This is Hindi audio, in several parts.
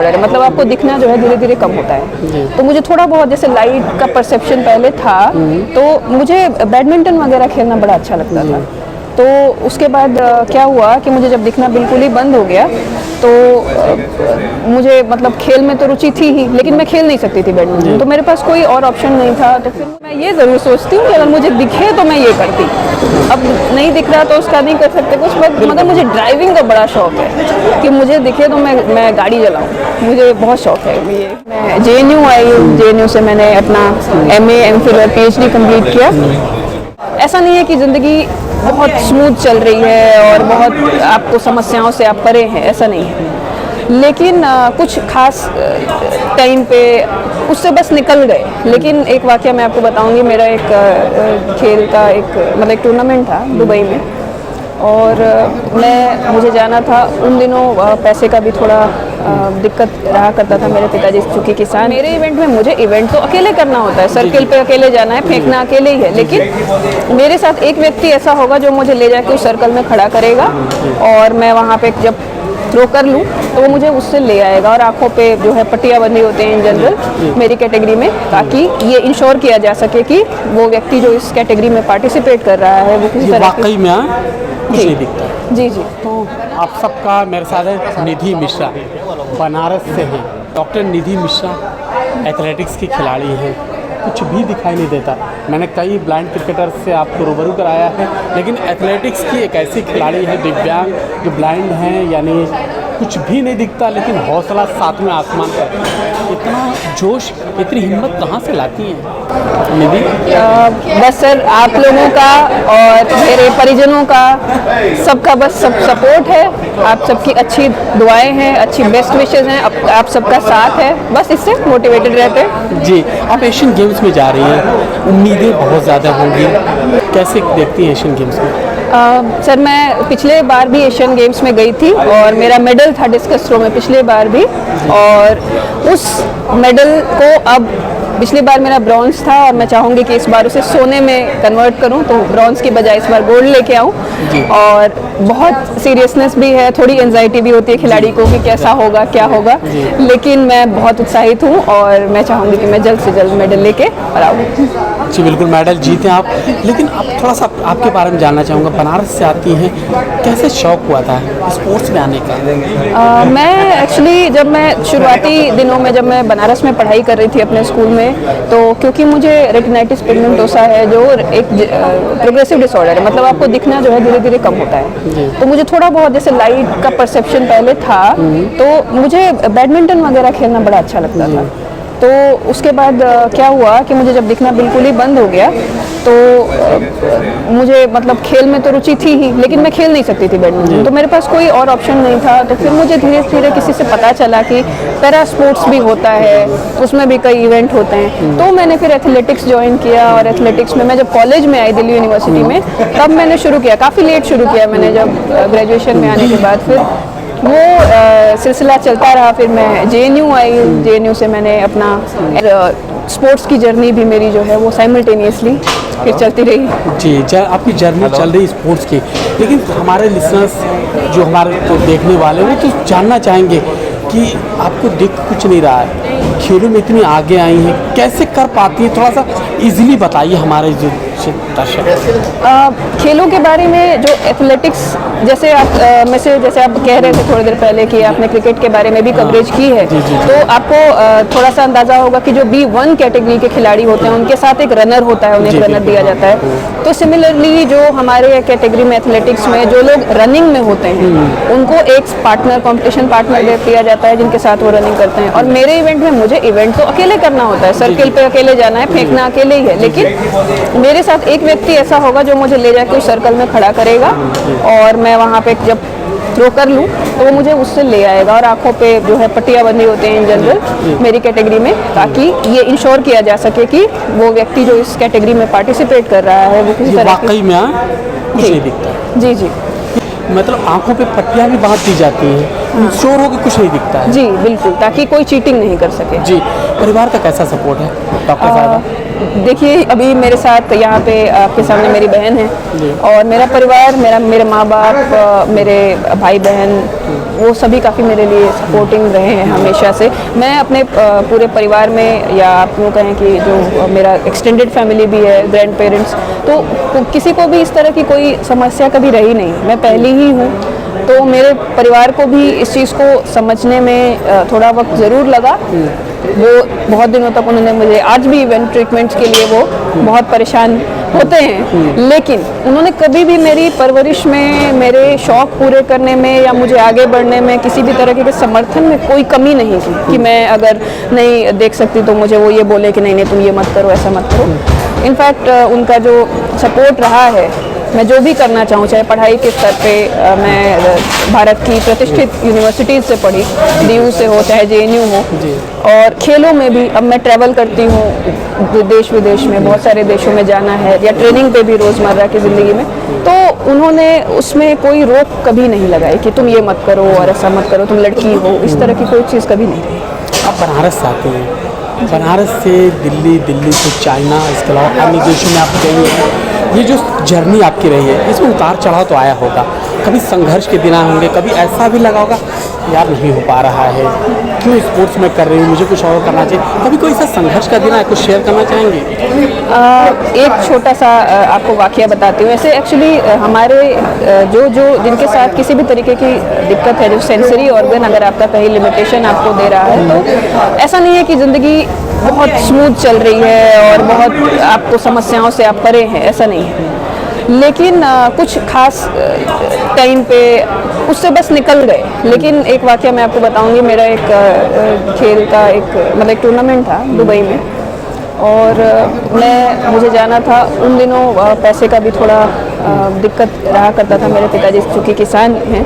मतलब आपको दिखना जो है धीरे धीरे कम होता है। तो मुझे थोड़ा बहुत जैसे लाइट का परसेप्शन पहले था, तो मुझे बैडमिंटन वगैरह खेलना बड़ा अच्छा लगता था। तो उसके बाद क्या हुआ कि मुझे जब दिखना बिल्कुल ही बंद हो गया, तो मुझे मतलब खेल में तो रुचि थी ही, लेकिन मैं खेल नहीं सकती थी बैडमिंटन, तो मेरे पास कोई और ऑप्शन नहीं था। तो फिर मैं ये ज़रूर सोचती हूँ कि अगर मुझे दिखे तो मैं ये करती। अब नहीं दिख रहा तो उसका नहीं कर सकते कुछ, मगर मुझे ड्राइविंग का बड़ा शौक है कि मुझे दिखे तो मैं गाड़ी चलाऊँ, मुझे बहुत शौक है ये। मैं JNU आई हूँ, JNU से मैंने अपना MA MPhil और PhD कंप्लीट किया। ऐसा नहीं है कि ज़िंदगी बहुत स्मूथ चल रही है और बहुत आपको समस्याओं से आप परे हैं, ऐसा नहीं है, लेकिन कुछ खास टाइम पे उससे बस निकल गए। लेकिन एक वाक़या मैं आपको बताऊंगी। मेरा एक खेल का एक टूर्नामेंट था दुबई में, और मुझे जाना था। उन दिनों पैसे का भी थोड़ा दिक्कत रहा करता था। मेरे पिताजी चूँकि किसान, मेरे इवेंट में मुझे इवेंट तो अकेले करना होता है, सर्किल पे अकेले जाना है, फेंकना अकेले ही है, लेकिन मेरे साथ एक व्यक्ति ऐसा होगा जो मुझे ले जाके उस सर्कल में खड़ा करेगा, और मैं वहाँ पे जब थ्रो कर लूँ तो वो मुझे उससे ले आएगा, और आँखों पे जो है पट्टियाँ बंधी होती हैं इन जनरल मेरी कैटेगरी में, ताकि ये इंश्योर किया जा सके कि वो व्यक्ति जो इस कैटेगरी में पार्टिसिपेट कर रहा है वो किसी तरह वाकई में कुछ नहीं दिखता। जी। तो आप सबका मेरे साथ है निधि मिश्रा, बनारस से हैं। डॉक्टर निधि मिश्रा एथलेटिक्स की खिलाड़ी हैं, कुछ भी दिखाई नहीं देता। मैंने कई ब्लाइंड क्रिकेटर से आपको रूबरू कराया है, लेकिन एथलेटिक्स की एक ऐसी खिलाड़ी है दिव्यांग जो ब्लाइंड हैं, यानी कुछ भी नहीं दिखता, लेकिन हौसला सातवें आसमान पर। इतना जोश, इतनी हिम्मत कहाँ से लाती हैं निधि? बस सर, आप लोगों का और मेरे परिजनों का, सबका बस सब सपोर्ट है, आप सबकी अच्छी दुआएं हैं, अच्छी बेस्ट विशेज़ हैं, आप सबका साथ है, बस इससे मोटिवेटेड रहते हैं। जी, आप एशियन गेम्स में जा रही हैं, उम्मीदें बहुत ज़्यादा होंगी, कैसे देखती हैं एशियन गेम्स में? सर, मैं पिछले बार भी एशियन गेम्स में गई थी और मेरा मेडल था डिस्कस थ्रो में पिछले बार भी, और उस मेडल को अब पिछली बार मेरा ब्रॉन्ज था और मैं चाहूँगी कि इस बार उसे सोने में कन्वर्ट करूँ, तो ब्रॉन्ज की बजाय इस बार गोल्ड लेके आऊँ। और बहुत सीरियसनेस भी है, थोड़ी एंजाइटी भी होती है खिलाड़ी को कि कैसा होगा क्या होगा, लेकिन मैं बहुत उत्साहित हूँ और मैं चाहूँगी कि मैं जल्द से जल्द मेडल लेके और आऊँ। जी बिल्कुल, मेडल जीते आप। लेकिन अब थोड़ा सा आपके बारे में जानना चाहूँगा, बनारस से आती हैं, कैसे शौक हुआ था स्पोर्ट्स में आने का? मैं एक्चुअली जब मैं शुरुआती दिनों में जब मैं बनारस में पढ़ाई कर रही थी अपने स्कूल में, तो क्योंकि मुझे रेटिनाइटिस पिगमेंटोसा है जो एक प्रोग्रेसिव डिसऑर्डर है, मतलब आपको दिखना जो है धीरे धीरे कम होता है। तो मुझे थोड़ा बहुत जैसे लाइट का परसेप्शन पहले था, तो मुझे बैडमिंटन वगैरह खेलना बड़ा अच्छा लगता था। तो उसके बाद क्या हुआ कि मुझे जब दिखना बिल्कुल ही बंद हो गया, तो मुझे मतलब खेल में तो रुचि थी ही, लेकिन मैं खेल नहीं सकती थी बैडमिंटन, तो मेरे पास कोई और ऑप्शन नहीं था। तो फिर मुझे धीरे धीरे किसी से पता चला कि पैरा स्पोर्ट्स भी होता है, उसमें भी कई इवेंट होते हैं, तो मैंने फिर एथलेटिक्स ज्वाइन किया। और एथलेटिक्स में मैं जब कॉलेज में आई दिल्ली यूनिवर्सिटी में, तब मैंने शुरू किया, काफ़ी लेट शुरू किया मैंने, जब ग्रेजुएशन में आने के बाद फिर वो सिलसिला चलता रहा। फिर मैं JNU आई, JNU से मैंने अपना स्पोर्ट्स की जर्नी भी मेरी जो है वो साइमल्टेनियसली फिर चलती रही। जी, आपकी जर्नी चल रही स्पोर्ट्स की, लेकिन हमारे लिसनर्स जो हमारे को देखने वाले वो तो जानना चाहेंगे कि आपको दिख कुछ नहीं रहा है, खेलों में इतनी आगे आई हैं, कैसे कर पाती हैं? थोड़ा सा इजीली बताइए हमारे जो दर्शक। खेलों के बारे में जो एथलेटिक्स, जैसे आप जैसे आप कह रहे थे थोड़ी देर पहले कि आपने क्रिकेट के बारे में भी कवरेज की है, तो आपको थोड़ा सा अंदाज़ा होगा कि जो B1 कैटेगरी के खिलाड़ी होते हैं उनके साथ एक रनर होता है, उन्हें एक रनर दिया जाता है। तो सिमिलरली जो हमारे कैटेगरी में एथलेटिक्स में जो लोग रनिंग में होते हैं, उनको एक पार्टनर, कॉम्पिटिशन पार्टनर दिया जाता है जिनके साथ वो रनिंग करते हैं। और मेरे इवेंट में मुझे इवेंट तो अकेले करना होता है, सर्किल पे अकेले जाना है, फेंकना अकेले ही है, लेकिन मेरे साथ एक व्यक्ति ऐसा होगा जो मुझे ले जाके उस सर्कल में खड़ा करेगा, और मैं वहाँ पे जब थ्रो कर लूँ तो वो मुझे उससे ले आएगा, और आँखों पे जो है पट्टियाँ बंधी होती हैं इन जनरल मेरी कैटेगरी में, ताकि ये इंश्योर किया जा सके कि वो व्यक्ति जो इस कैटेगरी में पार्टिसिपेट कर रहा है वो किसी तरह वाकई में कुछ नहीं दिखता। जी, मतलब आंखों पे पट्टियाँ भी बांध दी जाती हैं, शोर हो के कुछ नहीं दिखता है। जी बिल्कुल, ताकि कोई चीटिंग नहीं कर सके। जी, परिवार का कैसा सपोर्ट है डॉक्टर साहब? देखिए, अभी मेरे साथ यहाँ पे आपके सामने मेरी बहन है, और मेरा परिवार, मेरे माँ बाप, मेरे भाई बहन, वो सभी काफ़ी मेरे लिए सपोर्टिंग रहे हैं हमेशा से। मैं अपने पूरे परिवार में, या आप यूँ कहें कि जो मेरा एक्सटेंडेड फैमिली भी है, ग्रैंड पेरेंट्स, तो किसी को भी इस तरह की कोई समस्या कभी रही नहीं। मैं पहली ही हूँ, तो मेरे परिवार को भी इस चीज़ को समझने में थोड़ा वक्त ज़रूर लगा। वो बहुत दिनों तक उन्होंने मुझे, आज भी इवेंट ट्रीटमेंट्स के लिए वो बहुत परेशान होते हैं, लेकिन उन्होंने कभी भी मेरी परवरिश में, मेरे शौक़ पूरे करने में या मुझे आगे बढ़ने में किसी भी तरह के समर्थन में कोई कमी नहीं की कि मैं अगर नहीं देख सकती तो मुझे वो ये बोले कि नहीं नहीं तुम ये मत करो, ऐसा मत करो। इनफैक्ट उनका जो सपोर्ट रहा है, मैं जो भी करना चाहूँ, चाहे पढ़ाई के स्तर पे मैं भारत की प्रतिष्ठित यूनिवर्सिटीज़ से पढ़ी, DU से हो चाहे JNU हो, और खेलों में भी अब मैं ट्रैवल करती हूँ देश विदेश में, बहुत सारे देशों में जाना है, या ट्रेनिंग पे भी रोज़मर्रा की ज़िंदगी में, तो उन्होंने उसमें कोई रोक कभी नहीं लगाई कि तुम ये मत करो और ऐसा मत करो, तुम लड़की हो, इस तरह की कोई चीज़ कभी नहीं रही। आप बनारस से आते हैं, बनारस से दिल्ली, दिल्ली से चाइना, इसके अलावा अन्य देशों में आप गए। ये जो जर्नी आपकी रही है, इसमें उतार चढ़ाव तो आया होगा, कभी संघर्ष के दिन होंगे, कभी ऐसा भी लगा होगा यार नहीं हो पा रहा है, क्यों स्पोर्ट्स में कर रही हूँ, मुझे कुछ और करना चाहिए। कभी कोई ऐसा संघर्ष का दिन है, कुछ शेयर करना चाहेंगे? एक छोटा सा आपको वाकया बताती हूँ। ऐसे एक्चुअली हमारे जो जिनके साथ किसी भी तरीके की दिक्कत है, जो सेंसरी ऑर्गन अगर आपका कहीं लिमिटेशन आपको दे रहा है, तो ऐसा नहीं है कि ज़िंदगी बहुत स्मूथ चल रही है और बहुत आपको समस्याओं से आप परे हैं, ऐसा नहीं है। लेकिन कुछ खास टाइम पे उससे बस निकल गए। लेकिन एक वाकया मैं आपको बताऊंगी। मेरा एक खेल का मतलब एक टूर्नामेंट था दुबई में, और मुझे जाना था। उन दिनों पैसे का भी थोड़ा दिक्कत रहा करता था। मेरे पिताजी चूँकि किसान हैं,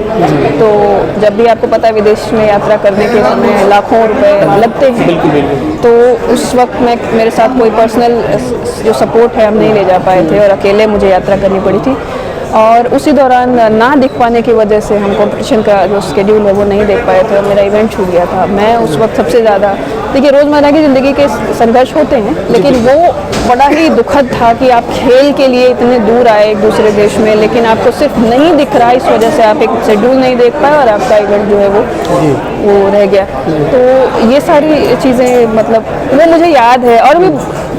तो जब भी आपको पता है विदेश में यात्रा करने के समय लाखों रुपए लगते हैं, तो उस वक्त मेरे साथ कोई पर्सनल जो सपोर्ट है हम नहीं ले जा पाए थे, और अकेले मुझे यात्रा करनी पड़ी थी। और उसी दौरान ना दिख पाने की वजह से हम कंपटीशन का जो शेड्यूल है वो नहीं देख पाए थे, और मेरा इवेंट छूट गया था। मैं उस वक्त सबसे ज़्यादा, देखिए रोज़मर्रा की ज़िंदगी के संघर्ष होते हैं, लेकिन वो बड़ा ही दुखद था कि आप खेल के लिए इतने दूर आए एक दूसरे देश में, लेकिन आपको सिर्फ नहीं दिख रहा, इस वजह से आप एक शेड्यूल नहीं देख पाए और आपका इवेंट जो है वो रह गया। तो ये सारी चीज़ें मतलब वो मुझे याद है। और भी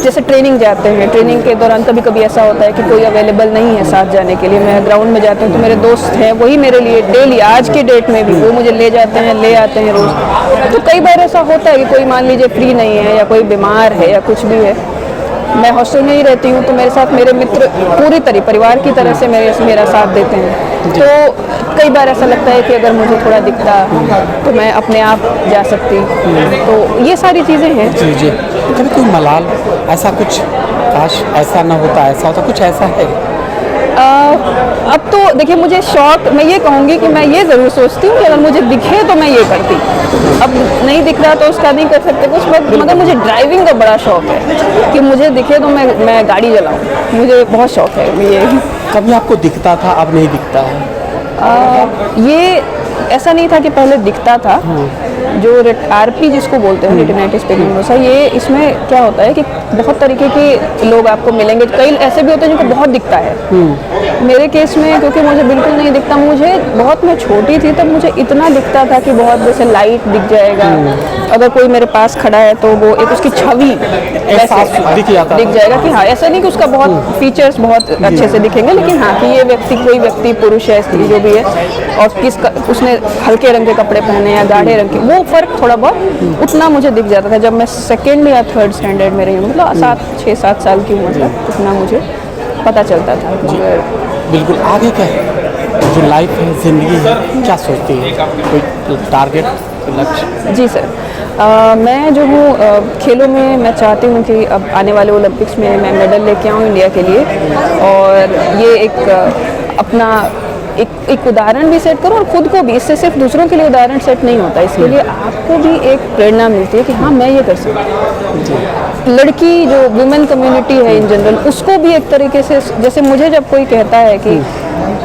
जैसे ट्रेनिंग जाते हैं, ट्रेनिंग के दौरान कभी कभी ऐसा होता है कि कोई अवेलेबल नहीं है साथ जाने के लिए। मैं ग्राउंड में जाती हूँ तो मेरे दोस्त हैं, वही मेरे लिए डेली, आज की डेट में भी वो मुझे ले जाते हैं, ले आते हैं रोज़। तो कई बार ऐसा होता है कि कोई मान लीजिए फ्री नहीं है, या कोई बीमार है, या कुछ भी है। मैं हॉस्टल में ही रहती हूँ, तो मेरे साथ मेरे मित्र पूरी परिवार की तरह से मेरा साथ देते हैं। तो कई बार ऐसा लगता है कि अगर मुझे थोड़ा दिखता तो मैं अपने आप जा सकती। तो ये सारी चीज़ें हैं। जी जी। कभी कोई मलाल, ऐसा कुछ, काश ऐसा ना होता, ऐसा होता, कुछ ऐसा है? अब तो देखिए मुझे शौक, मैं ये कहूँगी कि मैं ये ज़रूर सोचती हूँ कि अगर मुझे दिखे तो मैं ये करती। अब नहीं दिख रहा तो उसका नहीं कर सकते कुछ, मगर मुझे ड्राइविंग का बड़ा शौक है कि मुझे दिखे तो मैं गाड़ी चलाऊँ, मुझे बहुत शौक है ये। कभी आपको दिखता था, अब नहीं दिखता है? ये ऐसा नहीं था कि पहले दिखता था। जो RP जिसको बोलते हैं, रेटिनाइटिस पिगमेंटोसा, ये इसमें क्या होता है कि बहुत तरीके के लोग आपको मिलेंगे। कई ऐसे भी होते हैं जिनको बहुत दिखता है। मेरे केस में क्योंकि मुझे बिल्कुल नहीं दिखता, मैं छोटी थी तब मुझे इतना दिखता था कि बहुत जैसे लाइट दिख जाएगा, अगर कोई मेरे पास खड़ा है तो वो एक उसकी छवि दिख जाएगा कि हाँ, ऐसा नहीं कि उसका बहुत फीचर्स बहुत अच्छे से दिखेंगे, लेकिन हाँ कि ये कोई व्यक्ति पुरुष है, स्त्री जो भी है, और उसने हल्के रंग के कपड़े पहने या गाढ़े रंग के, वो फर्क थोड़ा बहुत उतना मुझे दिख जाता था। जब मैं सेकेंड या थर्ड स्टैंडर्ड में रही हूँ, मतलब 6-7 साल की उम्र तक उतना मुझे पता चलता था। बिल्कुल। आगे क्या है, जो लाइफ है, जिंदगी है, क्या सोचती है? कोई टारगेट, लक्ष्य? जी सर, मैं जो हूँ खेलों में मैं चाहती हूँ कि अब आने वाले ओलंपिक्स में मैं मेडल लेके आऊँ इंडिया के लिए, और ये एक अपना एक उदाहरण भी सेट करूँ, और खुद को भी। इससे सिर्फ दूसरों के लिए उदाहरण सेट नहीं होता, इसके लिए आपको भी एक प्रेरणा मिलती है कि हाँ मैं ये कर सकती हूँ। लड़की जो वुमेन कम्युनिटी है इन जनरल, उसको भी एक तरीके से, जैसे मुझे जब कोई कहता है कि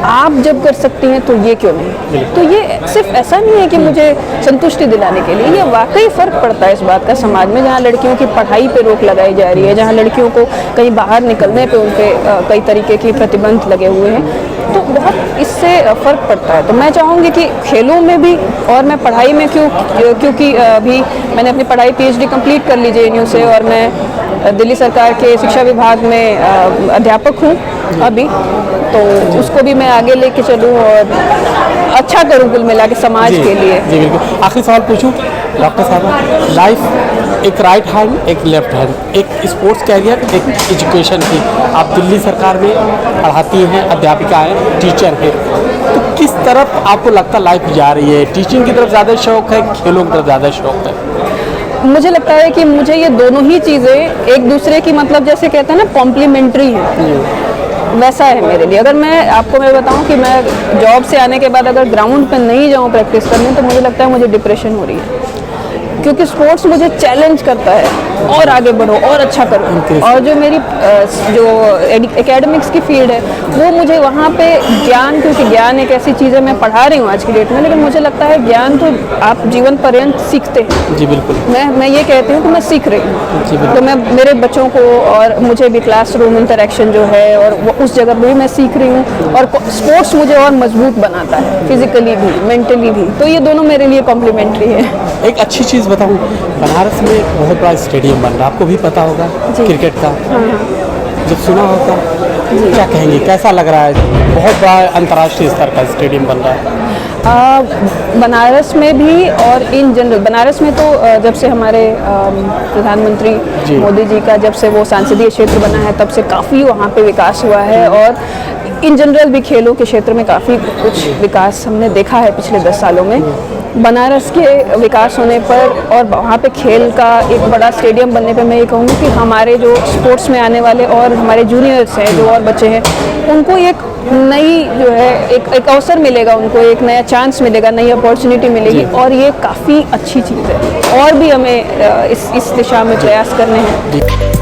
आप जब कर सकती हैं तो ये क्यों नहीं, तो ये सिर्फ ऐसा नहीं है कि मुझे संतुष्टि दिलाने के लिए, ये वाकई फ़र्क पड़ता है इस बात का समाज में, जहाँ लड़कियों की पढ़ाई पे रोक लगाई जा रही है, जहाँ लड़कियों को कहीं बाहर निकलने पे उन पे कई तरीके की प्रतिबंध लगे हुए हैं। तो बहुत इससे फ़र्क पड़ता है। तो मैं चाहूँगी कि खेलों में भी, और मैं पढ़ाई में क्योंकि अभी मैंने अपनी पढ़ाई PhD कंप्लीट कर ली JNU से, और मैं दिल्ली सरकार के शिक्षा विभाग में अध्यापक हूँ अभी, तो उसको भी मैं आगे लेके चलूँ और अच्छा करूँ कुल मिला के समाज के लिए। जी बिल्कुल। आखिरी सवाल पूछूं डॉक्टर साहब, लाइफ एक राइट हैंड एक लेफ्ट हैंड, एक स्पोर्ट्स कैरियर एक एजुकेशन की, आप दिल्ली सरकार में पढ़ाती हैं, अध्यापिका हैं, टीचर हैं, तो किस तरफ आपको लगता लाइफ जा रही है? टीचिंग की तरफ ज़्यादा शौक है, खेलों की तरफ ज़्यादा शौक है? मुझे लगता है कि मुझे ये दोनों ही चीज़ें एक दूसरे की, मतलब जैसे कहते हैं ना, कॉम्प्लीमेंट्री है, वैसा है मेरे लिए। अगर मैं बताऊं कि मैं जॉब से आने के बाद अगर ग्राउंड पे नहीं जाऊं प्रैक्टिस करने, तो मुझे लगता है मुझे डिप्रेशन हो रही है, क्योंकि स्पोर्ट्स मुझे चैलेंज करता है और आगे बढ़ो और अच्छा करो। और जो मेरी जो एकेडमिक्स की फील्ड है, वो मुझे वहाँ पे ज्ञान, क्योंकि ज्ञान एक ऐसी चीज़ है, मैं पढ़ा रही हूँ आज की डेट में, लेकिन मुझे लगता है ज्ञान तो आप जीवन पर्यंत सीखते हैं। जी बिल्कुल। मैं ये कहती हूँ कि मैं सीख रही हूँ, तो मैं मेरे बच्चों को, और मुझे भी क्लासरूम इंटरेक्शन जो है, और उस जगह पर भी मैं सीख रही हूँ, और स्पोर्ट्स मुझे और मजबूत बनाता है, फिजिकली भी मेंटली भी। तो ये दोनों मेरे लिए कॉम्प्लीमेंट्री है। एक अच्छी चीज़ बताऊं, बनारस में एक बहुत बड़ा स्टेडियम बन रहा है, आपको भी पता होगा, क्रिकेट का। जब सुना होगा, क्या कहेंगे, कैसा लग रहा है? बहुत बड़ा अंतर्राष्ट्रीय स्तर का स्टेडियम बन रहा है। बनारस में भी, और इन जनरल बनारस में तो जब से हमारे प्रधानमंत्री मोदी जी का, जब से वो सांसदीय क्षेत्र बना है, तब से काफ़ी वहाँ पे विकास हुआ है, और इन जनरल भी खेलों के क्षेत्र में काफ़ी कुछ विकास हमने देखा है पिछले 10 सालों में। बनारस के विकास होने पर और वहाँ पे खेल का एक बड़ा स्टेडियम बनने पे मैं ये कहूँगी कि हमारे जो स्पोर्ट्स में आने वाले और हमारे जूनियर्स हैं, जो और बच्चे हैं, उनको एक नई जो है एक अवसर मिलेगा, उनको एक नया चांस मिलेगा, नई अपॉर्चुनिटी मिलेगी, और ये काफ़ी अच्छी चीज़ है। और भी हमें इस दिशा में प्रयास करने हैं।